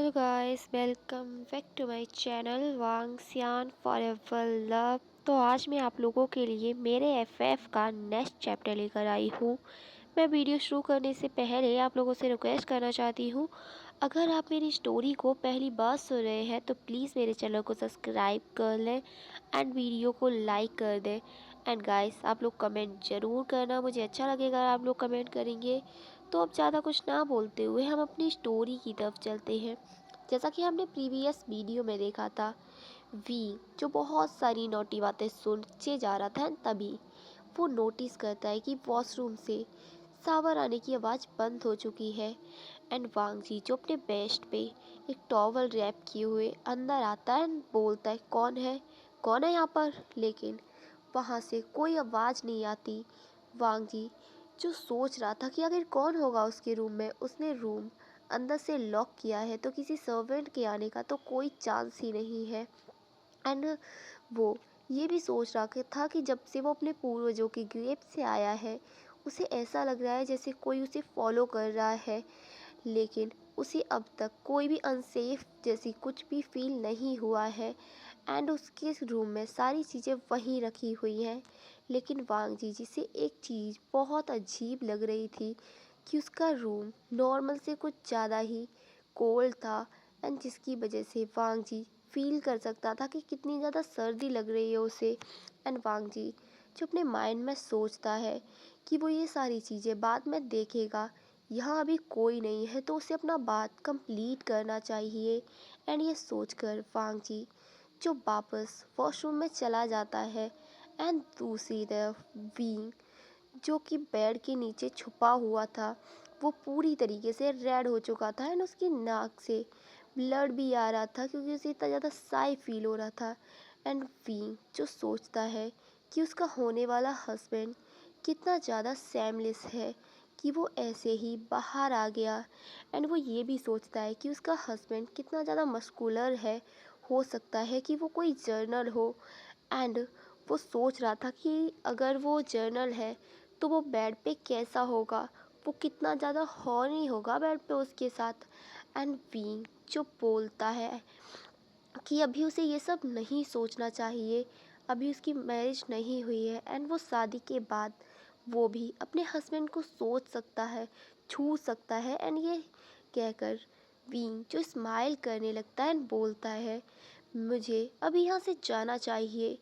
Hello guys, welcome back to my channel वांगसियान forever love. तो आज मैं आप लोगों के लिए मेरे एफएफ का नेक्स्ट चैप्टर लेकर आई हूँ। मैं वीडियो शुरू करने से पहले आप लोगों से रिक्वेस्ट करना चाहती हूँ, अगर आप मेरी स्टोरी को पहली बार सुन रहे हैं तो प्लीज़ मेरे चैनल को सब्सक्राइब कर लें एंड वीडियो को लाइक कर दें। एंड गाइस, आप लोग कमेंट ज़रूर करना, मुझे अच्छा लगेगा आप लोग कमेंट करेंगे। तो अब ज़्यादा कुछ ना बोलते हुए हम अपनी स्टोरी की तरफ चलते हैं। जैसा कि हमने प्रीवियस वीडियो में देखा था, वी जो बहुत सारी नोटी बातें सोचे जा रहा था, तभी वो नोटिस करता है कि वॉशरूम से शावर आने की आवाज़ बंद हो चुकी है। एंड वांग जी जो अपने बेस्ट पे एक टॉवल रैप किए हुए अंदर आता है एंड बोलता है, कौन है यहाँ पर। लेकिन वहाँ से कोई आवाज़ नहीं आती। वांग जी जो सोच रहा था कि आखिर कौन होगा उसके रूम में, उसने रूम अंदर से लॉक किया है तो किसी सर्वेंट के आने का तो कोई चांस ही नहीं है। एंड वो ये भी सोच रहा था कि जब से वो अपने पूर्वजों की ग्रेव से आया है, उसे ऐसा लग रहा है जैसे कोई उसे फॉलो कर रहा है। लेकिन उसे अब तक कोई भी अनसेफ जैसी कुछ भी फील नहीं हुआ है। एंड उसके रूम में सारी चीज़ें वहीं रखी हुई हैं। लेकिन वांग जी जिसे एक चीज़ बहुत अजीब लग रही थी कि उसका रूम नॉर्मल से कुछ ज़्यादा ही कोल्ड था। एंड जिसकी वजह से वांग जी फील कर सकता था कि कितनी ज़्यादा सर्दी लग रही है उसे। एंड वांग जी जो अपने माइंड में सोचता है कि वो ये सारी चीज़ें बाद में देखेगा, यहाँ अभी कोई नहीं है तो उसे अपना बात कंप्लीट करना चाहिए। एंड ये सोचकर वांग जी जो वापस वॉशरूम में चला जाता है। एंड दूसरी तरफ वी जो कि बेड के नीचे छुपा हुआ था, वो पूरी तरीके से रेड हो चुका था एंड उसकी नाक से ब्लड भी आ रहा था क्योंकि उसे इतना ज़्यादा साई फील हो रहा था। एंड वी जो सोचता है कि उसका होने वाला हस्बैंड कितना ज़्यादा सेमलेस है कि वो ऐसे ही बाहर आ गया। एंड वो ये भी सोचता है कि उसका हस्बैंड कितना ज़्यादा मस्कुलर है, हो सकता है कि वो कोई जर्नल हो। एंड वो सोच रहा था कि अगर वो जर्नल है तो वो बेड पे कैसा होगा, वो कितना ज़्यादा हॉर्नी होगा बेड पे उसके साथ। एंड वी जो बोलता है कि अभी उसे ये सब नहीं सोचना चाहिए, अभी उसकी मैरिज नहीं हुई है एंड वो शादी के बाद वो भी अपने हस्बैंड को सोच सकता है, छू सकता है। एंड ये कहकर वीन जो स्माइल करने लगता है एंड बोलता है, मुझे अभी यहाँ से जाना चाहिए।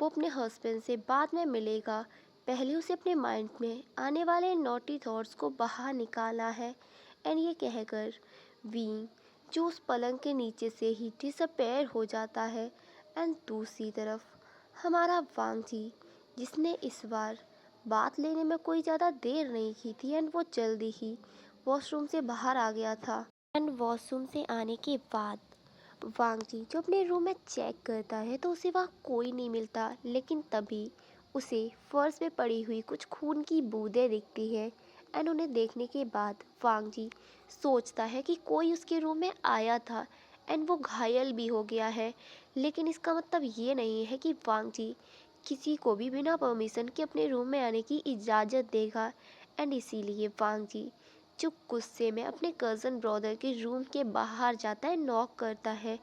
वो अपने हस्बैंड से बाद में मिलेगा, पहले उसे अपने माइंड में आने वाले नॉटी थॉट्स को बाहर निकालना है। एंड ये कहकर वीन जो उस पलंग के नीचे से ही डिसअपेयर हो जाता है। एंड दूसरी तरफ हमारा वांग जी जिसने इस बार बात लेने में कोई ज़्यादा देर नहीं की थी एंड वो जल्दी ही वॉशरूम से बाहर आ गया था। एंड वॉशरूम से आने के बाद वांग जी जो अपने रूम में चेक करता है तो उसे वहाँ कोई नहीं मिलता। लेकिन तभी उसे फर्श पे पड़ी हुई कुछ खून की बूंदें दिखती है। एंड उन्हें देखने के बाद वांग जी सोचता है कि कोई उसके रूम में आया था एंड वो घायल भी हो गया है। लेकिन इसका मतलब ये नहीं है कि वांग जी किसी को भी बिना परमिशन के अपने रूम में आने की इजाज़त देगा। एंड इसीलिए वांग जी जो गुस्से में अपने कज़न ब्रदर के रूम के बाहर जाता है, नॉक करता है।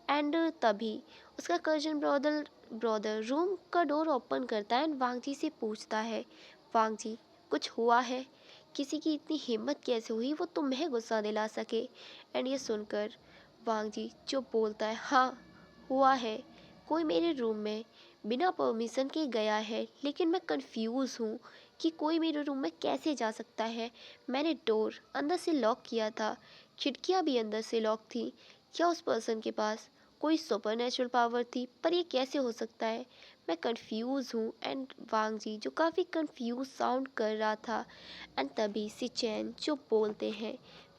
एंड तभी उसका कज़न ब्रदर रूम का डोर ओपन करता है एंड वांग जी से पूछता है, वांग जी कुछ हुआ है, किसी की इतनी हिम्मत कैसे हुई वो तुम्हें गुस्सा दिला सके। एंड ये सुनकर वांग जी जो बोलता है, हाँ हुआ है, कोई मेरे रूम में बिना परमिशन के गया है, लेकिन मैं कंफ्यूज हूँ कि कोई मेरे रूम में कैसे जा सकता है। मैंने डोर अंदर से लॉक किया था, खिड़कियाँ भी अंदर से लॉक थी। क्या उस पर्सन के पास कोई सुपरनेचुरल पावर थी, पर ये कैसे हो सकता है, मैं कंफ्यूज हूँ। एंड वांग जी जो काफ़ी कंफ्यूज साउंड कर रहा था। एंड तभी सिचैन जो बोलते हैं,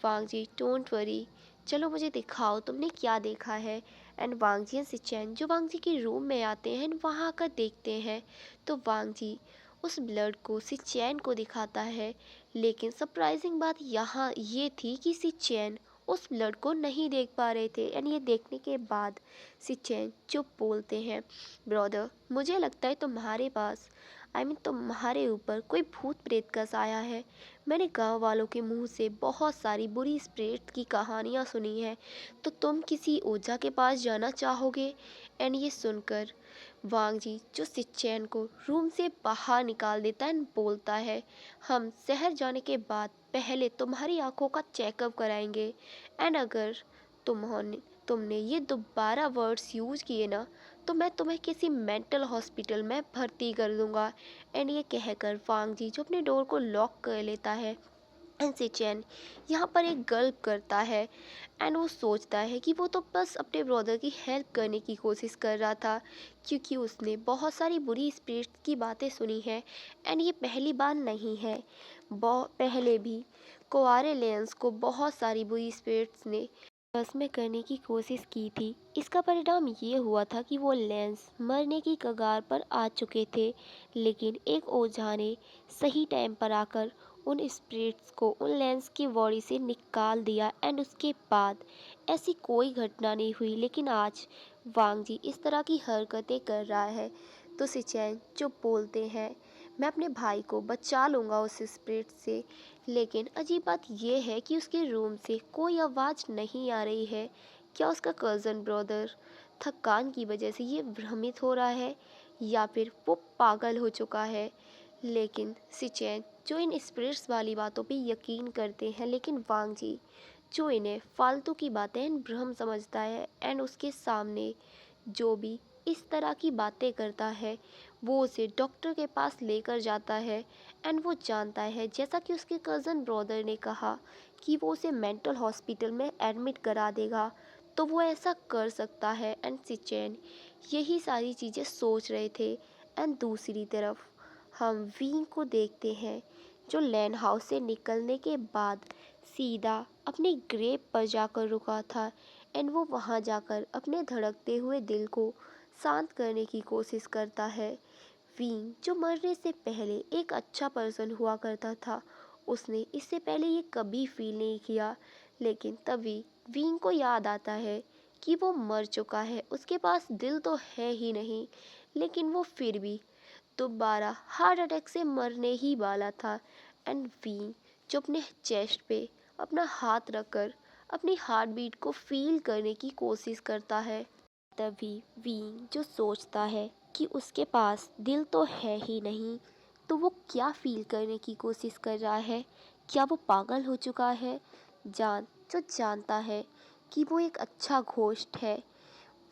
वांग जी डोंट वरी, चलो मुझे दिखाओ तुमने क्या देखा है। एंड वांग जी एंड सिचैन जो वांग जी के रूम में आते हैं एंड वहाँ आकर देखते हैं तो वांग जी उस ब्लड को सिचैन को दिखाता है। लेकिन सरप्राइजिंग बात यहाँ ये थी कि सिचैन उस ब्लड को नहीं देख पा रहे थे। एंड ये देखने के बाद सिचैन चुप बोलते हैं, ब्रदर मुझे लगता है तुम्हारे पास तुम्हारे ऊपर कोई भूत प्रेत का साया है। मैंने गांव वालों के मुंह से बहुत सारी बुरी स्पिरिट की कहानियां सुनी है, तो तुम किसी ओझा के पास जाना चाहोगे? एंड ये सुनकर वांग जी जो सिचैन को रूम से बाहर निकाल देता है, बोलता है, हम शहर जाने के बाद पहले तुम्हारी आंखों का चेकअप कराएंगे। एंड अगर तुमने ये दोबारा वर्ड्स यूज किए ना, तो मैं तुम्हें किसी मेंटल हॉस्पिटल में भर्ती कर दूंगा। एंड ये कहकर वांग जी जो अपने डोर को लॉक कर लेता है, एंड सिचैन यहाँ पर एक गल्प करता है। एंड वो सोचता है कि वो तो बस अपने ब्रदर की हेल्प करने की कोशिश कर रहा था, क्योंकि उसने बहुत सारी बुरी स्पिरिट की बातें सुनी है। एंड ये पहली बार नहीं है, बहुत पहले भी कुंवारे लेंस को बहुत सारी बुरी स्पिरिट्स ने बस में करने की कोशिश की थी। इसका परिणाम ये हुआ था कि वो लेंस मरने की कगार पर आ चुके थे, लेकिन एक ओझा ने सही टाइम पर आकर उन स्पिरिट्स को उन लेंस की बॉडी से निकाल दिया। एंड उसके बाद ऐसी कोई घटना नहीं हुई। लेकिन आज वांग जी इस तरह की हरकतें कर रहा है, तो सिचैन जो बोलते हैं, मैं अपने भाई को बचा लूँगा उस स्पिरिट से। लेकिन अजीब बात यह है कि उसके रूम से कोई आवाज़ नहीं आ रही है। क्या उसका कज़न ब्रदर थकान की वजह से ये भ्रमित हो रहा है, या फिर वो पागल हो चुका है? लेकिन सिचैन जो इन स्पिरिट्स वाली बातों पे यकीन करते हैं, लेकिन वांग जी जो इन्हें फालतू की बातें एंड भ्रम समझता है, एंड उसके सामने जो भी इस तरह की बातें करता है, वो उसे डॉक्टर के पास लेकर जाता है। एंड वो जानता है, जैसा कि उसके कज़न ब्रदर ने कहा कि वो उसे मेंटल हॉस्पिटल में एडमिट करा देगा, तो वो ऐसा कर सकता है। एंड सिचैन यही सारी चीज़ें सोच रहे थे। एंड दूसरी तरफ हम वीन को देखते हैं, जो लैन हाउस से निकलने के बाद सीधा अपने ग्रेव पर जाकर रुका था। एंड वो वहाँ जाकर अपने धड़कते हुए दिल को शांत करने की कोशिश करता है। वीन जो मरने से पहले एक अच्छा पर्सन हुआ करता था, उसने इससे पहले ये कभी फील नहीं किया। लेकिन तभी वीन को याद आता है कि वो मर चुका है, उसके पास दिल तो है ही नहीं। लेकिन वो फिर भी दोबारा हार्ट अटैक से मरने ही वाला था। एंड वीन जो अपने चेस्ट पे अपना हाथ रखकर अपनी हार्ट बीट को फील करने की कोशिश करता है। तभी वीन जो सोचता है कि उसके पास दिल तो है ही नहीं, तो वो क्या फील करने की कोशिश कर रहा है? क्या वो पागल हो चुका है? जान जो जानता है कि वो एक अच्छा घोस्ट है,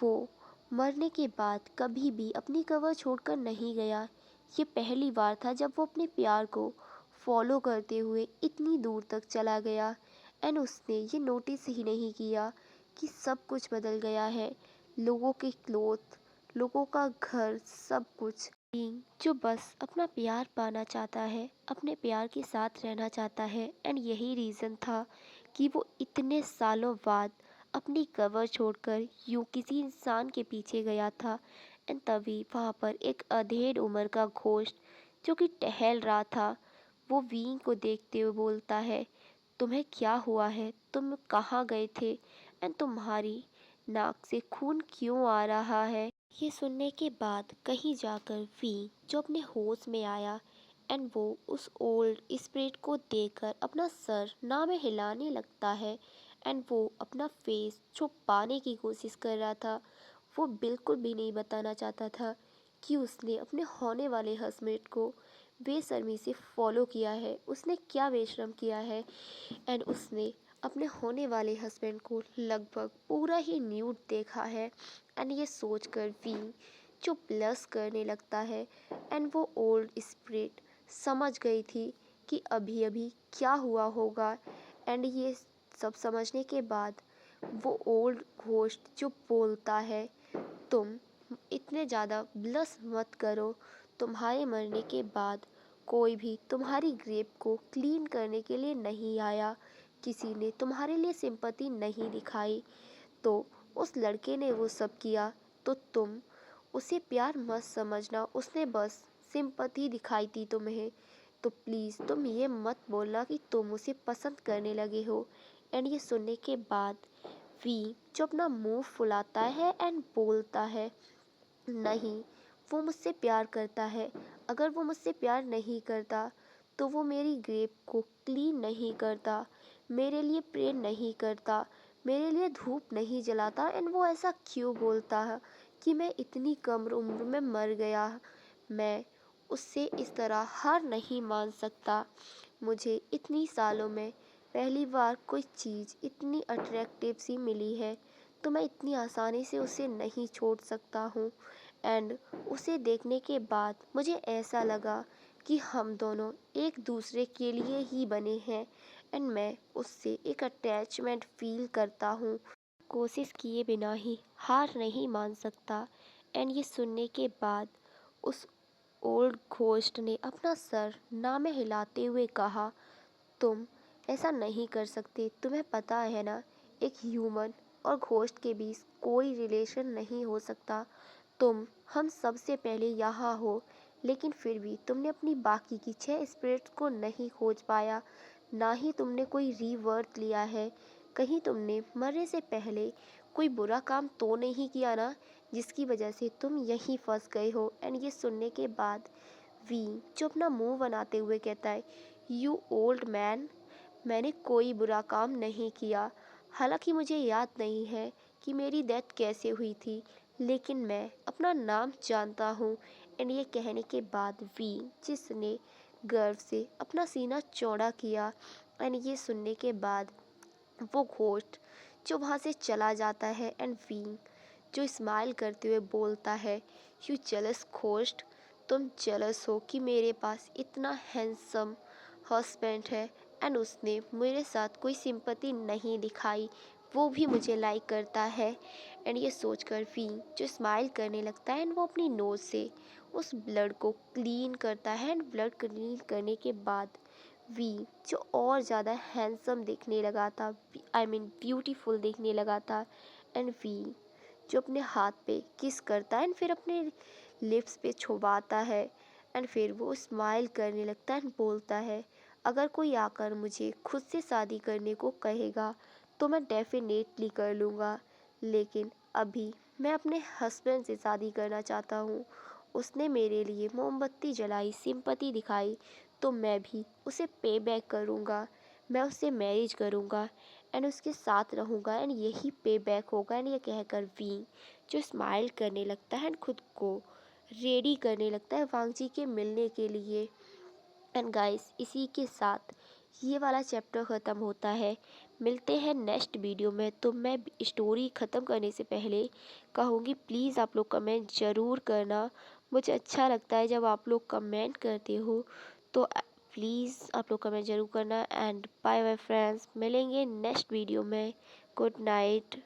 वो मरने के बाद कभी भी अपनी कवर छोड़कर नहीं गया। ये पहली बार था जब वो अपने प्यार को फॉलो करते हुए इतनी दूर तक चला गया। एंड उसने ये नोटिस ही नहीं किया कि सब कुछ बदल गया है, लोगों के क्लोथ, लोगों का घर, सब कुछ। बीइंग जो बस अपना प्यार पाना चाहता है, अपने प्यार के साथ रहना चाहता है। एंड यही रीज़न था कि वो इतने सालों बाद अपनी कवर छोड़कर यूं किसी इंसान के पीछे गया था। एंड तभी वहाँ पर एक अधेड़ उम्र का घोस्ट जो कि टहल रहा था, वो वीन को देखते हुए बोलता है, तुम्हें क्या हुआ है? तुम कहाँ गए थे? एंड तुम्हारी नाक से खून क्यों आ रहा है? ये सुनने के बाद कहीं जाकर वी जो अपने होश में आया, एंड वो उस ओल्ड स्पिरिट को देखकर अपना सर ना में हिलाने लगता है। एंड वो अपना फेस छुपाने की कोशिश कर रहा था। वो बिल्कुल भी नहीं बताना चाहता था कि उसने अपने होने वाले हस्बैंड को बेशर्मी से फॉलो किया है, उसने क्या बेशर्म किया है। एंड उसने अपने होने वाले हस्बैंड को लगभग पूरा ही न्यूड देखा है। एंड ये सोचकर वी जो ब्लश करने लगता है। एंड वो ओल्ड स्पिरिट समझ गई थी कि अभी अभी क्या हुआ होगा। एंड ये सब समझने के बाद वो ओल्ड घोस्ट जो बोलता है, तुम इतने ज़्यादा ब्लश मत करो, तुम्हारे मरने के बाद कोई भी तुम्हारी ग्रेव को क्लीन करने के लिए नहीं आया, किसी ने तुम्हारे लिए सिंपैथी नहीं दिखाई, तो उस लड़के ने वो सब किया, तो तुम उसे प्यार मत समझना, उसने बस सिंपैथी दिखाई थी तुम्हें। तो प्लीज़ तुम ये मत बोलना कि तुम उसे पसंद करने लगे हो। एंड ये सुनने के बाद वी जो अपना मुंह फुलाता है एंड बोलता है, नहीं, वो मुझसे प्यार करता है। अगर वो मुझसे प्यार नहीं करता तो वो मेरी ग्रेप को क्लीन नहीं करता, मेरे लिए प्रे नहीं करता, मेरे लिए धूप नहीं जलाता। एंड वो ऐसा क्यों बोलता है कि मैं इतनी कम उम्र में मर गया। मैं उससे इस तरह हार नहीं मान सकता। मुझे इतनी सालों में पहली बार कोई चीज़ इतनी अट्रैक्टिव सी मिली है, तो मैं इतनी आसानी से उसे नहीं छोड़ सकता हूँ। एंड उसे देखने के बाद मुझे ऐसा लगा कि हम दोनों एक दूसरे के लिए ही बने हैं। एंड मैं उससे एक अटैचमेंट फील करता हूँ। कोशिश किए बिना ही हार नहीं मान सकता। एंड ये सुनने के बाद उस ओल्ड घोस्ट ने अपना सर ना में हिलाते हुए कहा, तुम ऐसा नहीं कर सकते। तुम्हें पता है ना, एक ह्यूमन और घोस्ट के बीच कोई रिलेशन नहीं हो सकता। तुम हम सबसे पहले यहाँ हो, लेकिन फिर भी तुमने अपनी बाकी की 6 स्पिरिट्स को नहीं खोज पाया, ना ही तुमने कोई रीबर्थ लिया है। कहीं तुमने मरने से पहले कोई बुरा काम तो नहीं किया ना, जिसकी वजह से तुम यहीं फंस गए हो। एंड ये सुनने के बाद वी जो अपना मुंह बनाते हुए कहता है, यू ओल्ड मैन, मैंने कोई बुरा काम नहीं किया। हालांकि मुझे याद नहीं है कि मेरी डेथ कैसे हुई थी, लेकिन मैं अपना नाम जानता हूँ। एंड ये कहने के बाद वी जिसने गर्व से अपना सीना चौड़ा किया। एंड ये सुनने के बाद वो घोस्ट जो वहाँ से चला जाता है। एंड वी जो स्माइल करते हुए बोलता है, यू जेलस घोस्ट, तुम जेलस हो कि मेरे पास इतना हैंडसम हस्बैंड है एंड उसने मेरे साथ कोई सिंपैथी नहीं दिखाई, वो भी मुझे लाइक करता है। एंड ये सोचकर वी जो स्माइल करने लगता है एंड वो अपनी नोज़ से उस ब्लड को क्लीन करता है। एंड ब्लड क्लीन करने के बाद वी जो और ज़्यादा हैंडसम दिखने लगा था, आई मीन ब्यूटीफुल दिखने लगा था। एंड वी जो अपने हाथ पे किस करता है एंड फिर अपने लिप्स पे छुपाता है। एंड फिर वो स्माइल करने लगता है एंड बोलता है, अगर कोई आकर मुझे खुद से शादी करने को कहेगा तो मैं डेफिनेटली कर लूँगा, लेकिन अभी मैं अपने हस्बैंड से शादी करना चाहता हूँ। उसने मेरे लिए मोमबत्ती जलाई, सिंपैथी दिखाई, तो मैं भी उसे पे बैक करूँगा। मैं उससे मैरिज करूँगा एंड उसके साथ रहूँगा एंड यही पे बैक होगा। एंड ये कहकर वी जो स्माइल करने लगता है एंड खुद को रेडी करने लगता है वांगजी के मिलने के लिए। एंड गाइस, इसी के साथ ये वाला चैप्टर ख़त्म होता है। मिलते हैं नेक्स्ट वीडियो में। तो मैं स्टोरी ख़त्म करने से पहले कहूँगी, प्लीज़ आप लोग कमेंट ज़रूर करना। मुझे अच्छा लगता है जब आप लोग कमेंट करते हो, तो प्लीज़ आप लोग कमेंट ज़रूर करना। एंड बाय बाय फ्रेंड्स, मिलेंगे नेक्स्ट वीडियो में। Good night.